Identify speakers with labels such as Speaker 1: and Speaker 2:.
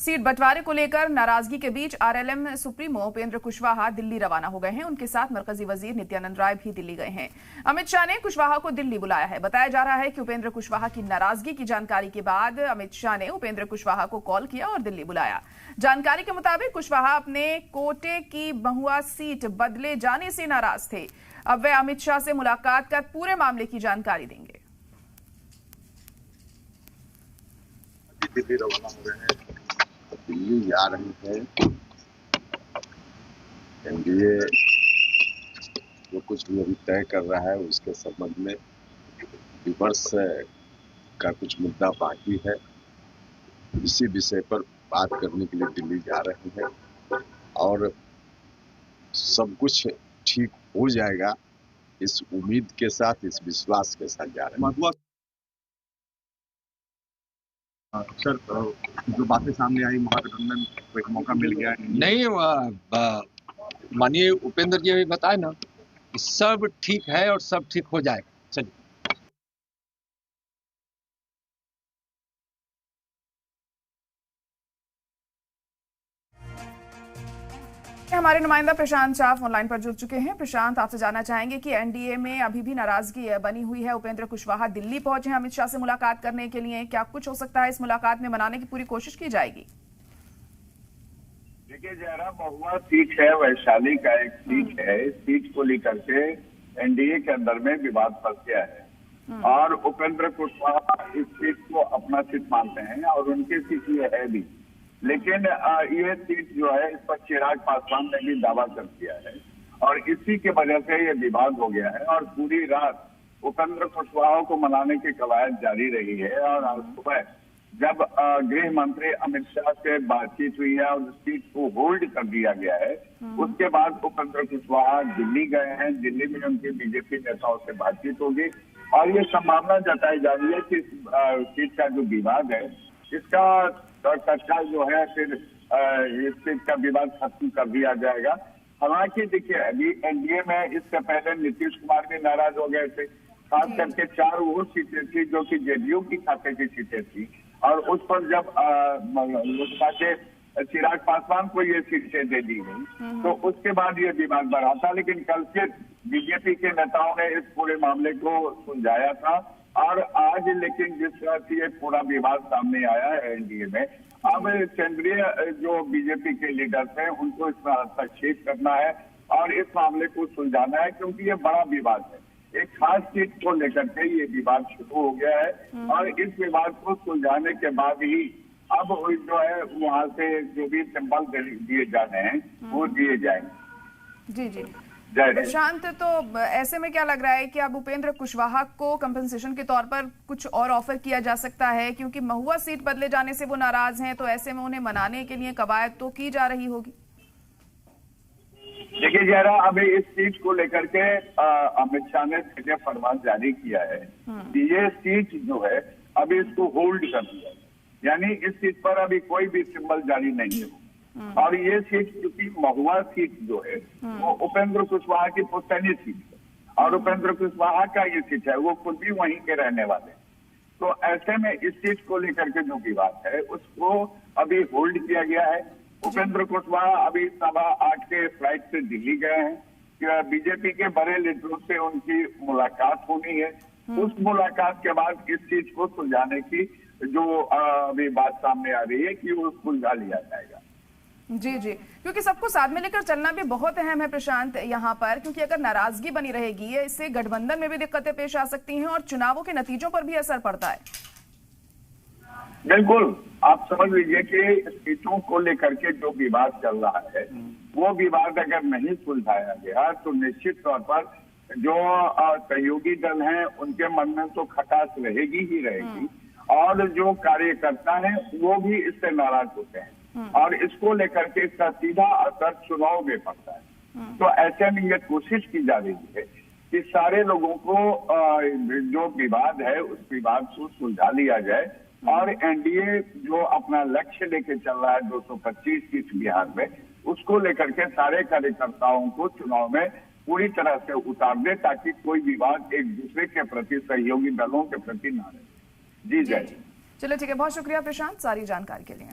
Speaker 1: Seat बंटवारे को लेकर नाराजगी के बीच आरएलएम सुप्रीमो उपेंद्र कुशवाहा दिल्ली रवाना हो गए हैं। उनके साथ मरकजी वजीर नित्यानंद राय भी दिल्ली गए हैं। अमित शाह ने कुशवाहा को दिल्ली बुलाया है। बताया जा रहा है कि उपेंद्र कुशवाहा की नाराजगी की जानकारी के बाद अमित शाह ने उपेंद्र कुशवाहा को कॉल किया और दिल्ली बुलाया। जानकारी के मुताबिक कुशवाहा अपने कोटे की महुआ सीट बदले जाने से नाराज थे। अब वे अमित शाह से मुलाकात कर पूरे मामले की जानकारी देंगे।
Speaker 2: दिल्ली रवाना हो रहे हैं, दिल्ली जा रही है। एनडीए जो कुछ भी अभी तय कर रहा है उसके संबंध में विमर्श का कुछ मुद्दा बाकी है। इसी विषय पर बात करने के लिए दिल्ली जा रही है और सब कुछ ठीक हो जाएगा इस उम्मीद के साथ, इस विश्वास के साथ जा रहे हैं।
Speaker 3: सर, जो बातें सामने आई, महागठबंधन को एक मौका मिल गया है।
Speaker 4: नहीं, माननीय उपेंद्र जी अभी बताए ना, सब ठीक है और सब ठीक हो जाएगा। चलिए।
Speaker 1: हमारे नुमाइंदा प्रशांत शाह ऑनलाइन पर जुड़ चुके हैं। प्रशांत, आपसे जानना चाहेंगे कि एनडीए में अभी भी नाराजगी बनी हुई है। उपेंद्र कुशवाहा दिल्ली पहुंचे हैं अमित शाह से मुलाकात करने के लिए। क्या कुछ हो सकता है इस मुलाकात में मनाने की पूरी कोशिश की जाएगी?
Speaker 5: देखिए जरा, महुआ सीट है, वैशाली का एक सीट है। इस सीट को लेकर के एनडीए के अंदर में विवाद फंस गया है और उपेंद्र कुशवाहा इस सीट को अपना सीट मानते हैं और उनकी सीट ये है भी। लेकिन ये सीट जो है, इस पर चिराग पासवान ने भी दावा कर दिया है और इसी के वजह से ये विवाद हो गया है और पूरी रात उपेंद्र कुशवाहा को मनाने की कवायद जारी रही है। और आज सुबह जब गृह मंत्री अमित शाह से बातचीत हुई है और सीट को होल्ड कर दिया गया है, उसके बाद उपेंद्र कुशवाहा दिल्ली गए हैं। दिल्ली में उनके बीजेपी नेताओं से बातचीत होगी और ये संभावना जताई जा रही है कि सीट का जो विवाद है इसका तत्काल जो है फिर इस सीट का विवाद खत्म कर दिया जाएगा। हालांकि देखिए, अभी एनडीए में इससे पहले नीतीश कुमार भी नाराज हो गए थे। खास करके 4 वो सीटें थी जो कि जेडीयू की खाते की सीटें थी और उस पर जब लोकसभा के चिराग पासवान को ये सीटें दे दी गई तो उसके बाद ये विवाद बढ़ा था। लेकिन कल फिर बीजेपी के नेताओं ने इस पूरे मामले को सुलझाया था और आज लेकिन जिस तरह से ये पूरा विवाद सामने आया है एनडीए में, अब केंद्रीय जो बीजेपी के लीडर्स हैं उनको इसमें हस्तक्षेप करना है और इस मामले को सुलझाना है, क्योंकि ये बड़ा विवाद है। एक खास सीट को लेकर के ये विवाद शुरू हो गया है और इस विवाद को सुलझाने के बाद ही अब जो है वहां से जो भी सिंबल दिए जाने हैं वो दिए जाएंगे।
Speaker 1: जी जी प्रशांत, तो ऐसे में क्या लग रहा है कि अब उपेंद्र कुशवाहा को कंपनसेशन के तौर पर कुछ और ऑफर किया जा सकता है, क्योंकि महुआ सीट बदले जाने से वो नाराज हैं, तो ऐसे में उन्हें मनाने के लिए कवायद तो की जा रही होगी।
Speaker 5: देखिए जरा, अभी इस सीट को लेकर के अमित शाह ने सीधे फरमान जारी किया है कि ये सीट जो है अभी इसको होल्ड कर दिया है, यानी इस सीट पर अभी कोई भी सिंबल जारी नहीं है। और ये सीट, क्योंकि महुआ सीट जो है वो उपेंद्र कुशवाहा की पुश्तैनी सीट है और उपेंद्र कुशवाहा का ये सीट है, वो खुद भी वहीं के रहने वाले। तो ऐसे में इस सीट को लेकर के जो विवाद है उसको अभी होल्ड किया गया है। उपेंद्र कुशवाहा अभी 8:15 के फ्लाइट से दिल्ली गए हैं। बीजेपी के बड़े लीडरों से उनकी मुलाकात होनी है। उस मुलाकात के बाद इस सीट को सुलझाने की जो अभी बात सामने आ रही है कि वो सुलझा लिया जाएगा।
Speaker 1: जी जी, क्योंकि सबको साथ में लेकर चलना भी बहुत अहम है प्रशांत यहाँ पर, क्योंकि अगर नाराजगी बनी रहेगी इससे गठबंधन में भी दिक्कतें पेश आ सकती हैं और चुनावों के नतीजों पर भी असर पड़ता है।
Speaker 5: बिल्कुल, आप समझ लीजिए कि सीटों को लेकर के जो विवाद चल रहा है वो विवाद अगर नहीं सुलझाया गया तो निश्चित तौर पर जो सहयोगी दल हैं उनके मन में तो खटास रहेगी ही रहेगी और जो कार्यकर्ता हैं वो भी इससे नाराज होते हैं और इसको लेकर के इसका सीधा असर चुनाव में पड़ता है। तो ऐसे में ये कोशिश की जा रही है कि सारे लोगों को जो विवाद है उस विवाद को सुलझा लिया जाए और एनडीए जो अपना लक्ष्य लेके चल रहा है 225 सीट बिहार में, उसको लेकर के सारे कार्यकर्ताओं को चुनाव में पूरी तरह से उतार दे ताकि कोई विवाद एक दूसरे के प्रति, सहयोगी दलों के प्रति ना रहे। जी जय।
Speaker 1: चलो ठीक है, बहुत शुक्रिया प्रशांत सारी जानकारी के लिए।